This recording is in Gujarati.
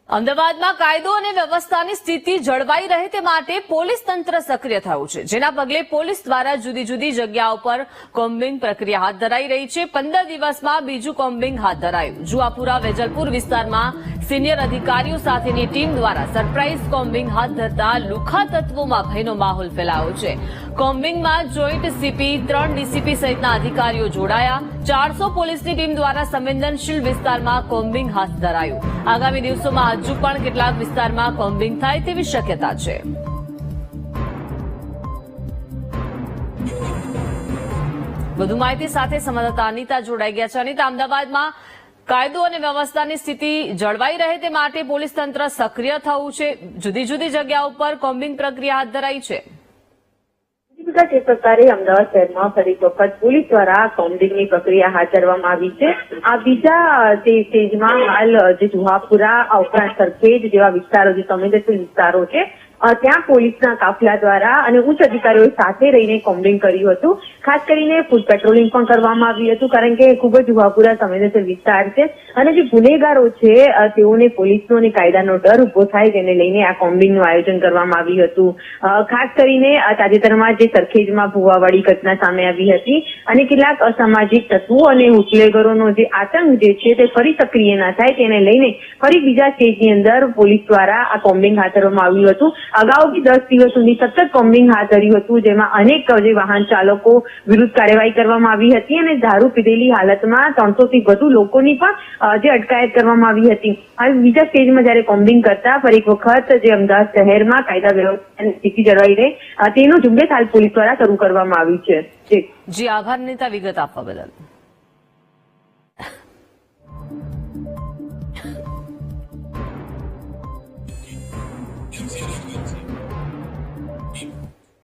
અમદાવાદમાં કાયદો અને વ્યવસ્થાની સ્થિતિ જળવાઈ રહે તે માટે પોલીસ તંત્ર સક્રિય થયું છે, જેના પગલે પોલીસ દ્વારા જુદી જુદી જગ્યાઓ પર કોમ્બિંગ પ્રક્રિયા હાથ ધરાઈ રહી છે। 15 દિવસમાં બીજું કોમ્બિંગ હાથ ધરાયું। જુહાપુરા વેજલપુર વિસ્તારમાં સિનિયર અધિકારીઓ સાથેની ટીમ દ્વારા સરપ્રાઇઝ કોમ્બિંગ હાથ ધરતા લુખ્ખા તત્વોમાં ભયનો માહોલ ફેલાયો છે। કોમ્બિંગમાં જોઈન્ટ સીપી, 3 ડીસીપી સહિતના અધિકારીઓ જોડાયા। 400 પોલીસની ટીમ દ્વારા સંવેદનશીલ વિસ્તારમાં કોમ્બિંગ હાથ ધરાયું। આગામી દિવસોમાં હજુ પણ કેટલાક વિસ્તારમાં કોમ્બિંગ થાય તેવી શક્યતા છે। વધુ માહિતી સાથે સંવાદદાતા અનિતા જોડાઈ ગયા છે। અનિતા, અમદાવાદમાં કાયદો અને વ્યવસ્થાની સ્થિતિ જળવાઈ રહે તે માટે પોલીસ તંત્ર સક્રિય થયું છે, જુદી જુદી જગ્યાઓ પર કોમ્બિંગ પ્રક્રિયા હાથ ધરાઈ છે। જે પ્રકારે અમદાવાદ શહેરમાં ફરી વખત પોલીસ દ્વારા કોમ્બિંગની પ્રક્રિયા હાથ ધરવામાં આવી છે। આ બીજા સ્ટેજમાં હાલ જે જુહાપુરા ઉપરાંત સરખેજ જેવા વિસ્તારો, જે સંવેદનશીલ વિસ્તારો છે, ત્યાં પોલીસના કાફલા દ્વારા અને ઉચ્ચ અધિકારીઓ સાથે રહીને કોમ્બિંગ કર્યું હતું। ખાસ કરીને ફૂડ પેટ્રોલિંગ પણ કરવામાં આવ્યું હતું, કારણ કે ખૂબ જ જુહાપુરા સંવેદનશીલ વિસ્તાર છે અને જે ગુનેગારો છે તેઓને પોલીસનો અને કાયદાનો ડર ઉભો થાય, તેને લઈને આ કોમ્બિંગનું આયોજન કરવામાં આવ્યું હતું। ખાસ કરીને તાજેતરમાં જે સરખેજમાં ભુવાવાળી ઘટના સામે આવી હતી અને કેટલાક અસામાજિક તત્વો અને હુટલેગરોનો જે આતંક જે છે તે ફરી સક્રિય ના થાય, તેને લઈને ફરી બીજા સ્ટેજની અંદર પોલીસ દ્વારા આ કોમ્બિંગ હાથ ધરવામાં આવ્યું હતું। અગાઉ બી 10 દિવસ સુધી સતત કોમ્બિંગ હાથ ધર્યું હતું, જેમાં અનેક જે વાહન ચાલકો વિરુદ્ધ કાર્યવાહી કરવામાં આવી હતી અને દારૂ પીધેલી હાલતમાં 300 થી વધુ લોકોની પણ જે અટકાયત કરવામાં આવી હતી। હાલ બીજા સ્ટેજમાં જયારે કોમ્બિંગ કરતા ફરી એક વખત જે અમદાવાદ શહેરમાં કાયદા વ્યવસ્થાની સ્થિતિ જળવાઈ રહે તેનું ઝુંબેશ હાલ પોલીસ દ્વારા શરૂ કરવામાં આવ્યું છે। જી, આભાર અનિતા, વિગત આપવા બદલ। Thank you.